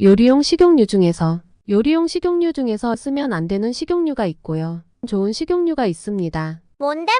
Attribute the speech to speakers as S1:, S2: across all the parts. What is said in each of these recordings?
S1: 요리용 식용유 중에서 쓰면 안 되는 식용유가 있고요. 좋은 식용유가 있습니다.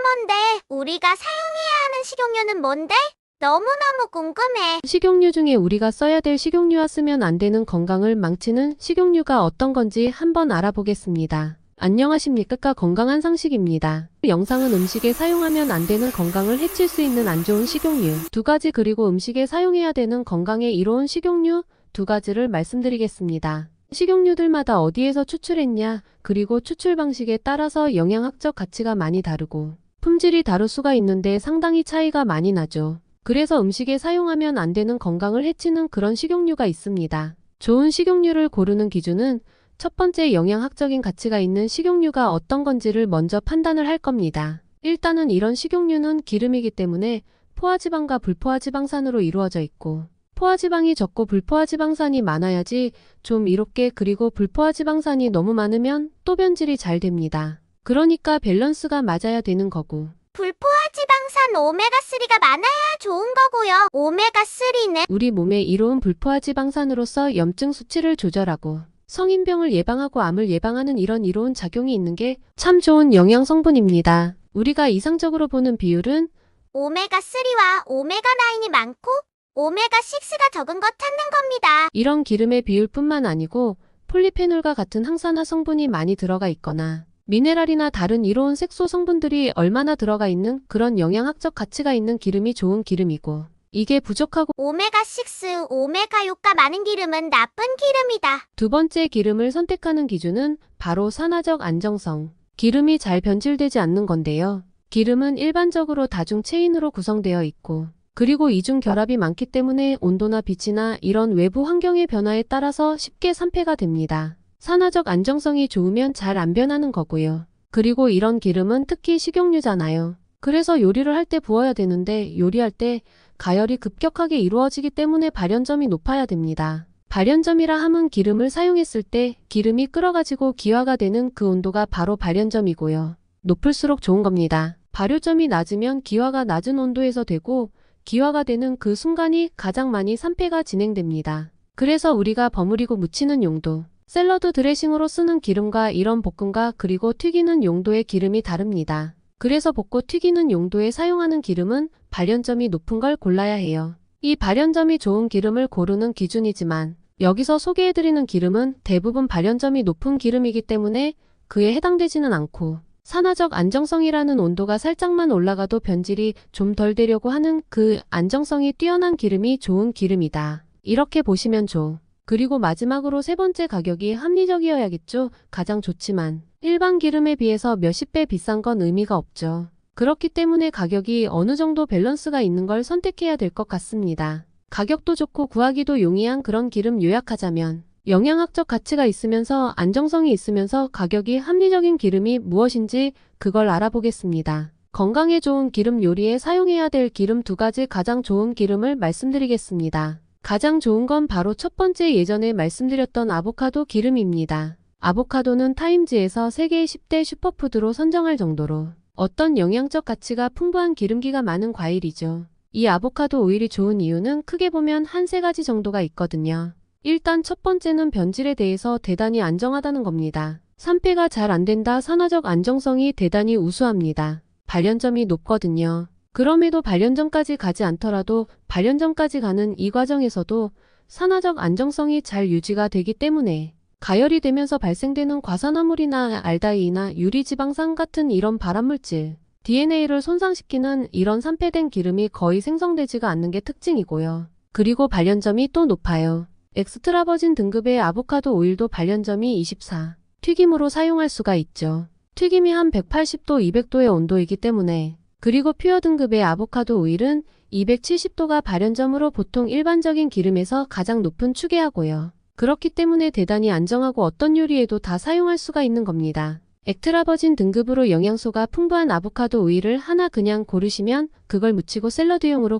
S2: 뭔데? 우리가 사용해야 하는 식용유는 뭔데? 너무너무 궁금해.
S1: 식용유 중에 우리가 써야 될 식용유와 쓰면 안 되는 건강을 망치는 식용유가 어떤 건지 한번 알아보겠습니다. 안녕하십니까? 건강한 상식입니다. 영상은 음식에 사용하면 안 되는 건강을 해칠 수 있는 안 좋은 식용유 2가지 그리고 음식에 사용해야 되는 건강에 이로운 식용유 2가지를 말씀드리겠습니다. 식용유들마다 어디에서 추출했냐 그리고 추출 방식에 따라서 영양학적 가치가 많이 다르고 품질이 다를 수가 있는데 상당히 차이가 많이 나죠. 그래서 음식에 사용하면 안 되는 건강을 해치는 그런 식용유가 있습니다. 좋은 식용유를 고르는 기준은 첫 번째 영양학적인 가치가 있는 식용유가 어떤 건지를 먼저 판단을 할 겁니다. 일단은 이런 식용유는 기름이기 때문에 포화지방과 불포화지방산으로 이루어져 있고 포화지방이 적고 불포화지방산이 많아야지 좀 이롭게 그리고 불포화지방산이 너무 많으면 또 변질이 잘 됩니다. 그러니까 밸런스가 맞아야 되는 거고
S2: 불포화지방산 오메가3가 많아야 좋은 거고요. 오메가3는
S1: 우리 몸에 이로운 불포화지방산으로서 염증 수치를 조절하고 성인병을 예방하고 암을 예방하는 이런 이로운 작용이 있는 게 참 좋은 영양 성분입니다. 우리가 이상적으로 보는 비율은
S2: 오메가3와 오메가9이 많고 오메가6가 적은 것 찾는 겁니다.
S1: 이런 기름의 비율뿐만 아니고 폴리페놀과 같은 항산화 성분이 많이 들어가 있거나 미네랄이나 다른 이로운 색소 성분들이 얼마나 들어가 있는 그런 영양학적 가치가 있는 기름이 좋은 기름이고 이게 부족하고
S2: 오메가6, 오메가6가 많은 기름은 나쁜 기름이다.
S1: 두 번째 기름을 선택하는 기준은 바로 산화적 안정성. 기름이 잘 변질되지 않는 건데요. 기름은 일반적으로 다중 체인으로 구성되어 있고 그리고 이중 결합이 많기 때문에 온도나 빛이나 이런 외부 환경의 변화에 따라서 쉽게 산패가 됩니다. 산화적 안정성이 좋으면 잘 안 변하는 거고요. 그리고 이런 기름은 특히 식용유잖아요. 그래서 요리를 할 때 부어야 되는데 요리할 때 가열이 급격하게 이루어지기 때문에 발연점이 높아야 됩니다. 발연점이라 함은 기름을 사용했을 때 기름이 끓어가지고 기화가 되는 그 온도가 바로 발연점이고요. 높을수록 좋은 겁니다. 발효점이 낮으면 기화가 낮은 온도에서 되고 기화가 되는 그 순간이 가장 많이 산패가 진행됩니다. 그래서 우리가 버무리고 무치는 용도, 샐러드 드레싱으로 쓰는 기름과 이런 볶음과 그리고 튀기는 용도의 기름이 다릅니다. 그래서 볶고 튀기는 용도에 사용하는 기름은 발연점이 높은 걸 골라야 해요. 이 발연점이 좋은 기름을 고르는 기준이지만 여기서 소개해드리는 기름은 대부분 발연점이 높은 기름이기 때문에 그에 해당되지는 않고 산화적 안정성이라는 온도가 살짝만 올라가도 변질이 좀 덜 되려고 하는 그 안정성이 뛰어난 기름이 좋은 기름이다. 이렇게 보시면 좋. 그리고 마지막으로 세 번째 가격이 합리적이어야겠죠. 가장 좋지만 일반 기름에 비해서 몇십 배 비싼 건 의미가 없죠. 그렇기 때문에 가격이 어느 정도 밸런스가 있는 걸 선택해야 될 것 같습니다. 가격도 좋고 구하기도 용이한 그런 기름 요약하자면 영양학적 가치가 있으면서 안정성이 있으면서 가격이 합리적인 기름이 무엇인지 그걸 알아보겠습니다. 건강에 좋은 기름 요리에 사용해야 될 기름 2가지 가장 좋은 기름을 말씀드리겠습니다. 가장 좋은 건 바로 첫 번째 예전에 말씀드렸던 아보카도 기름입니다. 아보카도는 타임즈에서 세계 10대 슈퍼푸드로 선정할 정도로 어떤 영양적 가치가 풍부한 기름기가 많은 과일이죠. 이 아보카도 오일이 좋은 이유는 크게 보면 한 3가지 정도가 있거든요. 일단 첫 번째는 변질에 대해서 대단히 안정하다는 겁니다. 산패가 잘 안 된다. 산화적 안정성이 대단히 우수합니다. 발연점이 높거든요. 그럼에도 발연점까지 가지 않더라도 발연점까지 가는 이 과정에서도 산화적 안정성이 잘 유지가 되기 때문에 가열이 되면서 발생되는 과산화물이나 알다이나 유리지방산 같은 이런 발암물질, DNA를 손상시키는 이런 산패된 기름이 거의 생성되지가 않는 게 특징이고요. 그리고 발연점이 또 높아요. 엑스트라 버진 등급의 아보카도 오일도 발연점이 24. 튀김으로 사용할 수가 있죠. 튀김이 한 180도, 200도의 온도이기 때문에 그리고 퓨어 등급의 아보카도 오일은 270도가 발연점으로 보통 일반적인 기름에서 가장 높은 추계하고요. 그렇기 때문에 대단히 안정하고 어떤 요리에도 다 사용할 수가 있는 겁니다. 엑스트라 버진 등급으로 영양소가 풍부한 아보카도 오일을 하나 그냥 고르시면 그걸 무치고 샐러드용으로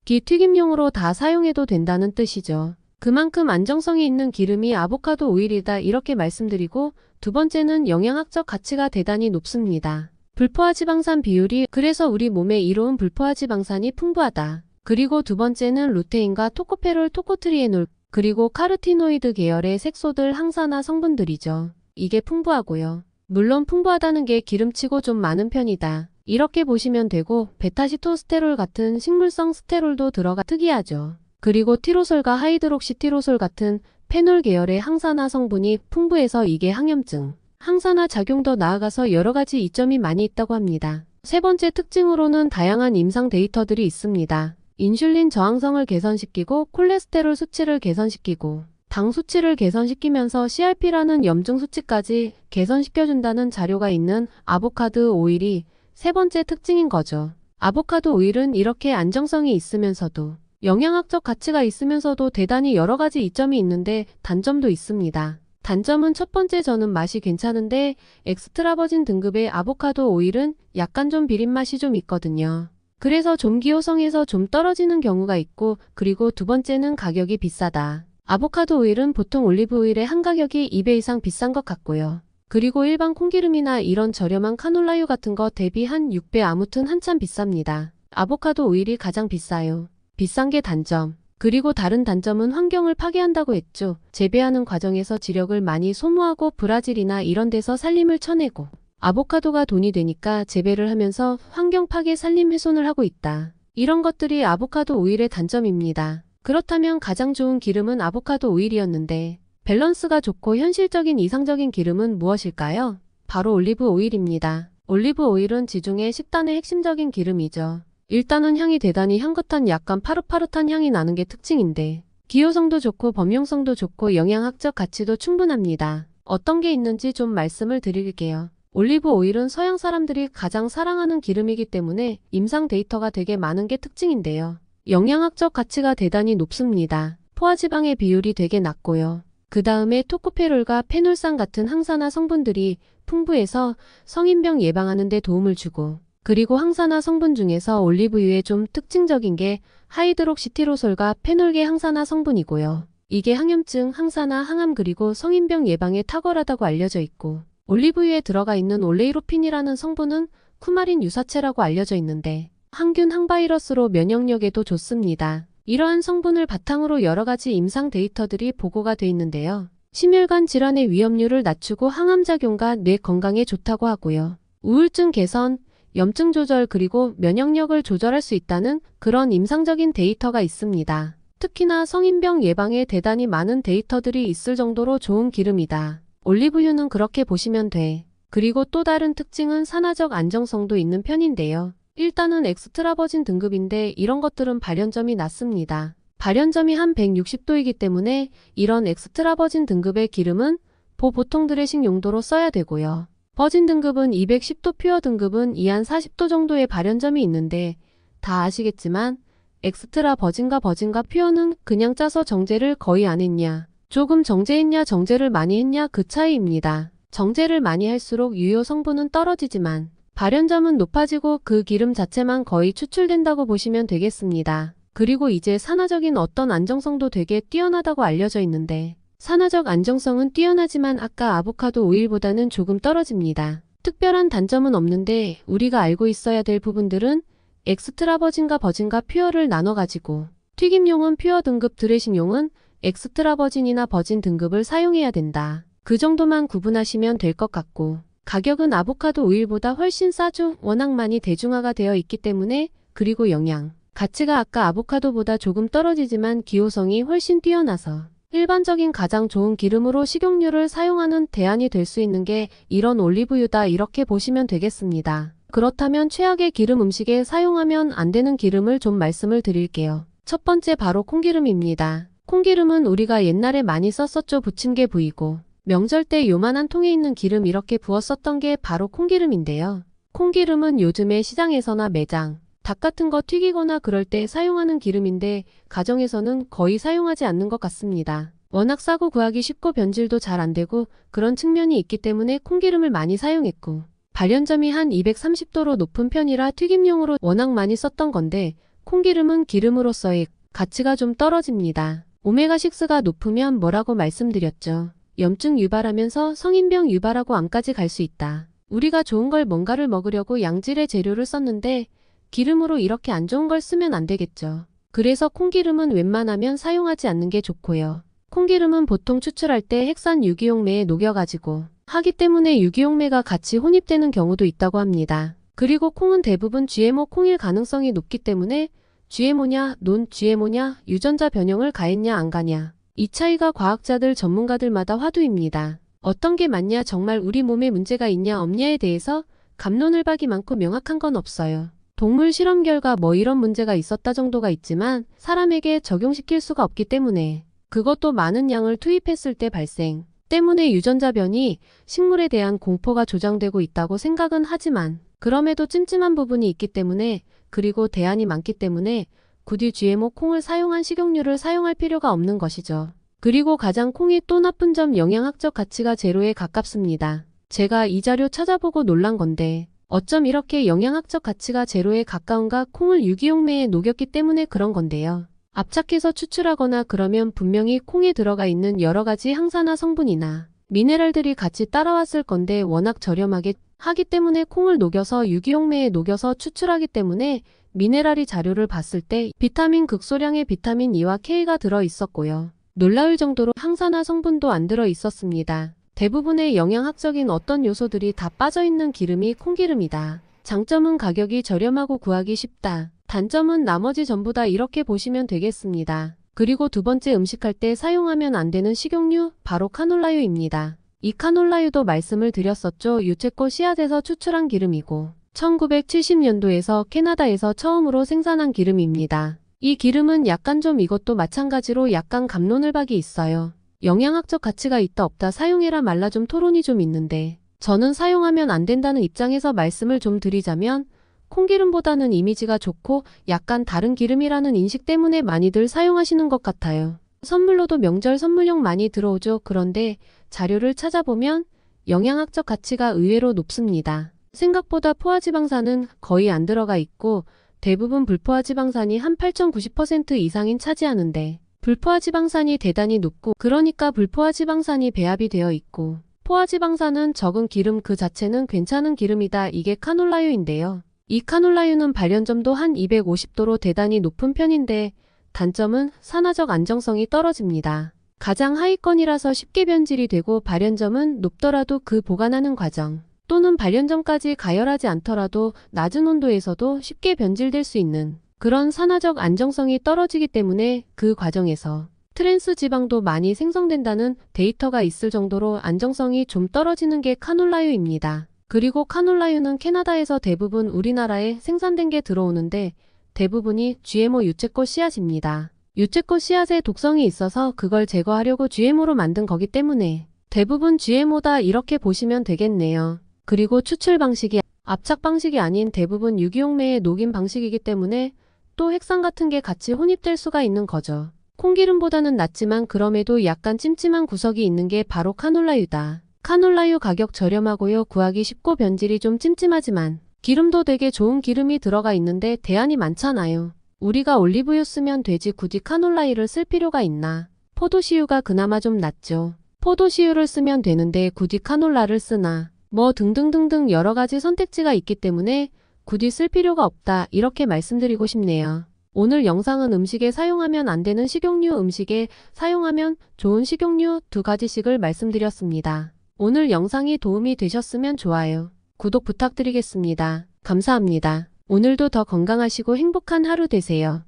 S1: 기 튀김용으로 다 사용해도 된다는 뜻이죠. 그만큼 안정성이 있는 기름이 아보카도 오일이다 이렇게 말씀드리고 두 번째는 영양학적 가치가 대단히 높습니다. 불포화지방산 비율이 그래서 우리 몸에 이로운 불포화지방산이 풍부하다. 그리고 두 번째는 루테인과 토코페롤, 토코트리에놀 그리고 카르티노이드 계열의 색소들 항산화 성분들이죠. 이게 풍부하고요. 물론 풍부하다는 게 기름치고 좀 많은 편이다. 이렇게 보시면 되고 베타시토스테롤 같은 식물성 스테롤도 들어가 특이하죠. 그리고 티로솔과 하이드록시티로솔 같은 페놀 계열의 항산화 성분이 풍부해서 이게 항염증, 항산화 작용도 나아가서 여러 가지 이점이 많이 있다고 합니다. 세 번째 특징으로는 다양한 임상 데이터들이 있습니다. 인슐린 저항성을 개선시키고 콜레스테롤 수치를 개선시키고 당 수치를 개선시키면서 CRP라는 염증 수치까지 개선시켜준다는 자료가 있는 아보카도 오일이 세 번째 특징인 거죠. 아보카도 오일은 이렇게 안정성이 있으면서도 영양학적 가치가 있으면서도 대단히 여러 가지 이점이 있는데 단점도 있습니다. 단점은 첫 번째, 저는 맛이 괜찮은데 엑스트라 버진 등급의 아보카도 오일은 약간 좀 비린 맛이 좀 있거든요. 그래서 좀 기호성에서 좀 떨어지는 경우가 있고, 그리고 두 번째는 가격이 비싸다. 아보카도 오일은 보통 올리브 오일의 한 가격이 2배 이상 비싼 것 같고요. 그리고 일반 콩기름이나 이런 저렴한 카놀라유 같은 거 대비 한 6배, 아무튼 한참 비쌉니다. 아보카도 오일이 가장 비싸요. 비싼 게 단점. 그리고 다른 단점은 환경을 파괴한다고 했죠. 재배하는 과정에서 지력을 많이 소모하고 브라질이나 이런 데서 산림을 쳐내고, 아보카도가 돈이 되니까 재배를 하면서 환경 파괴 산림 훼손을 하고 있다. 이런 것들이 아보카도 오일의 단점입니다. 그렇다면 가장 좋은 기름은 아보카도 오일이었는데 밸런스가 좋고 현실적인 이상적인 기름은 무엇일까요? 바로 올리브 오일입니다. 올리브 오일은 지중해 식단의 핵심적인 기름이죠. 일단은 향이 대단히 향긋한 약간 파릇파릇한 향이 나는 게 특징인데 기호성도 좋고 범용성도 좋고 영양학적 가치도 충분합니다. 어떤 게 있는지 좀 말씀을 드릴게요. 올리브 오일은 서양 사람들이 가장 사랑하는 기름이기 때문에 임상 데이터가 되게 많은 게 특징인데요. 영양학적 가치가 대단히 높습니다. 포화지방의 비율이 되게 낮고요. 그 다음에 토코페롤과 페놀산 같은 항산화 성분들이 풍부해서 성인병 예방하는 데 도움을 주고, 그리고 항산화 성분 중에서 올리브유에 좀 특징적인 게 하이드록시티로솔과 페놀계 항산화 성분이고요. 이게 항염증, 항산화, 항암 그리고 성인병 예방에 탁월하다고 알려져 있고, 올리브유에 들어가 있는 올레이로핀이라는 성분은 쿠마린 유사체라고 알려져 있는데 항균, 항바이러스로 면역력에도 좋습니다. 이러한 성분을 바탕으로 여러 가지 임상 데이터들이 보고가 돼 있는데요. 심혈관 질환의 위험률을 낮추고 항암작용과 뇌 건강에 좋다고 하고요. 우울증 개선, 염증 조절 그리고 면역력을 조절할 수 있다는 그런 임상적인 데이터가 있습니다. 특히나 성인병 예방에 대단히 많은 데이터들이 있을 정도로 좋은 기름이다. 올리브유는 그렇게 보시면 돼. 그리고 또 다른 특징은 산화적 안정성도 있는 편인데요. 일단은 엑스트라 버진 등급인데 이런 것들은 발연점이 낮습니다. 발연점이 한 160도이기 때문에 이런 엑스트라 버진 등급의 기름은 보통 드레싱 용도로 써야 되고요. 버진 등급은 210도, 퓨어 등급은 이한 40도 정도의 발연점이 있는데 다 아시겠지만 엑스트라 버진과 퓨어는 그냥 짜서 정제를 거의 안 했냐, 조금 정제했냐, 정제를 많이 했냐 그 차이입니다. 정제를 많이 할수록 유효 성분은 떨어지지만 발연점은 높아지고 그 기름 자체만 거의 추출된다고 보시면 되겠습니다. 그리고 이제 산화적인 어떤 안정성도 되게 뛰어나다고 알려져 있는데 산화적 안정성은 뛰어나지만 아까 아보카도 오일보다는 조금 떨어집니다. 특별한 단점은 없는데 우리가 알고 있어야 될 부분들은 엑스트라 버진과 퓨어를 나눠가지고 튀김용은 퓨어 등급, 드레싱용은 엑스트라 버진이나 버진 등급을 사용해야 된다. 그 정도만 구분하시면 될 것 같고, 가격은 아보카도 오일보다 훨씬 싸죠. 워낙 많이 대중화가 되어 있기 때문에. 그리고 영양 가치가 아까 아보카도보다 조금 떨어지지만 기호성이 훨씬 뛰어나서 일반적인 가장 좋은 기름으로 식용유를 사용하는 대안이 될 수 있는 게 이런 올리브유다, 이렇게 보시면 되겠습니다. 그렇다면 최악의 기름, 음식에 사용하면 안 되는 기름을 좀 말씀을 드릴게요. 첫 번째 바로 콩기름입니다. 콩기름은 우리가 옛날에 많이 썼었죠. 부침개 부위고 명절 때 요만한 통에 있는 기름 이렇게 부어 썼던 게 바로 콩기름인데요. 콩기름은 요즘에 시장에서나 매장, 닭 같은 거 튀기거나 그럴 때 사용하는 기름인데 가정에서는 거의 사용하지 않는 것 같습니다. 워낙 싸고 구하기 쉽고 변질도 잘 안 되고 그런 측면이 있기 때문에 콩기름을 많이 사용했고, 발연점이 한 230도로 높은 편이라 튀김용으로 워낙 많이 썼던 건데 콩기름은 기름으로서의 가치가 좀 떨어집니다. 오메가6가 높으면 뭐라고 말씀드렸죠. 염증 유발하면서 성인병 유발하고 암까지 갈 수 있다. 우리가 좋은 걸 뭔가를 먹으려고 양질의 재료를 썼는데 기름으로 이렇게 안 좋은 걸 쓰면 안 되겠죠. 그래서 콩기름은 웬만하면 사용하지 않는 게 좋고요. 콩기름은 보통 추출할 때 핵산 유기용매에 녹여가지고 하기 때문에 유기용매가 같이 혼입되는 경우도 있다고 합니다. 그리고 콩은 대부분 GMO 콩일 가능성이 높기 때문에 GMO냐, 논 GMO냐, 유전자 변형을 가했냐 안 가냐. 이 차이가 과학자들 전문가들마다 화두입니다. 어떤 게 맞냐, 정말 우리 몸에 문제가 있냐 없냐에 대해서 갑론을박이 많고 명확한 건 없어요. 동물 실험 결과 뭐 이런 문제가 있었다 정도가 있지만 사람에게 적용시킬 수가 없기 때문에, 그것도 많은 양을 투입했을 때 발생 때문에 유전자 변이, 식물에 대한 공포가 조장되고 있다고 생각은 하지만 그럼에도 찜찜한 부분이 있기 때문에, 그리고 대안이 많기 때문에 굳이 GMO 콩을 사용한 식용유를 사용할 필요가 없는 것이죠. 그리고 가장 콩이 또 나쁜 점, 영양학적 가치가 제로에 가깝습니다. 제가 이 자료 찾아보고 놀란 건데 어쩜 이렇게 영양학적 가치가 제로에 가까운가? 콩을 유기용매에 녹였기 때문에 그런 건데요. 압착해서 추출하거나 그러면 분명히 콩에 들어가 있는 여러 가지 항산화 성분이나 미네랄들이 같이 따라왔을 건데 워낙 저렴하게 하기 때문에 콩을 녹여서 유기용매에 녹여서 추출하기 때문에 미네랄이 자료를 봤을 때 비타민 극소량의 비타민 E와 K가 들어 있었고요. 놀라울 정도로 항산화 성분도 안 들어 있었습니다. 대부분의 영양학적인 어떤 요소들이 다 빠져있는 기름이 콩기름이다. 장점은 가격이 저렴하고 구하기 쉽다. 단점은 나머지 전부 다 이렇게 보시면 되겠습니다. 그리고 두 번째, 음식할 때 사용하면 안 되는 식용유, 바로 카놀라유입니다. 이 카놀라유도 말씀을 드렸었죠. 유채꽃 씨앗에서 추출한 기름이고 1970년도에서 캐나다에서 처음으로 생산한 기름입니다. 이 기름은 약간 좀 이것도 마찬가지로 약간 갑론을박이 있어요. 영양학적 가치가 있다 없다, 사용해라 말라 좀 토론이 좀 있는데 저는 사용하면 안 된다는 입장에서 말씀을 좀 드리자면, 콩기름보다는 이미지가 좋고 약간 다른 기름이라는 인식 때문에 많이들 사용하시는 것 같아요. 선물로도 명절 선물용 많이 들어오죠. 그런데 자료를 찾아보면 영양학적 가치가 의외로 높습니다. 생각보다 포화지방산은 거의 안 들어가 있고 대부분 불포화지방산이 한 8.90% 이상인 차지하는데, 불포화지방산이 대단히 높고 그러니까 불포화지방산이 배합이 되어 있고 포화지방산은 적은 기름 그 자체는 괜찮은 기름이다. 이게 카놀라유인데요. 이 카놀라유는 발연점도 한 250도로 대단히 높은 편인데 단점은 산화적 안정성이 떨어집니다. 가장 하위권이라서 쉽게 변질이 되고 발연점은 높더라도 그 보관하는 과정 또는 발연점까지 가열하지 않더라도 낮은 온도에서도 쉽게 변질될 수 있는 그런 산화적 안정성이 떨어지기 때문에 그 과정에서 트랜스 지방도 많이 생성된다는 데이터가 있을 정도로 안정성이 좀 떨어지는 게 카놀라유입니다. 그리고 카놀라유는 캐나다에서 대부분 우리나라에 생산된 게 들어오는데 대부분이 GMO 유채꽃 씨앗입니다. 유채꽃 씨앗에 독성이 있어서 그걸 제거하려고 GMO로 만든 거기 때문에 대부분 GMO다 이렇게 보시면 되겠네요. 그리고 추출 방식이 압착 방식이 아닌 대부분 유기용매에 녹인 방식이기 때문에 또 핵산 같은 게 같이 혼입될 수가 있는 거죠. 콩기름보다는 낫지만 그럼에도 약간 찜찜한 구석이 있는 게 바로 카놀라유다. 카놀라유 가격 저렴하고요. 구하기 쉽고 변질이 좀 찜찜하지만 기름도 되게 좋은 기름이 들어가 있는데 대안이 많잖아요. 우리가 올리브유 쓰면 되지 굳이 카놀라유를 쓸 필요가 있나. 포도씨유가 그나마 좀 낫죠. 포도씨유를 쓰면 되는데 굳이 카놀라를 쓰나. 뭐 등등등등 여러 가지 선택지가 있기 때문에 굳이 쓸 필요가 없다 이렇게 말씀드리고 싶네요. 오늘 영상은 음식에 사용하면 안 되는 식용유, 음식에 사용하면 좋은 식용유 두 가지씩을 말씀드렸습니다. 오늘 영상이 도움이 되셨으면 좋아요, 구독 부탁드리겠습니다. 감사합니다. 오늘도 더 건강하시고 행복한 하루 되세요.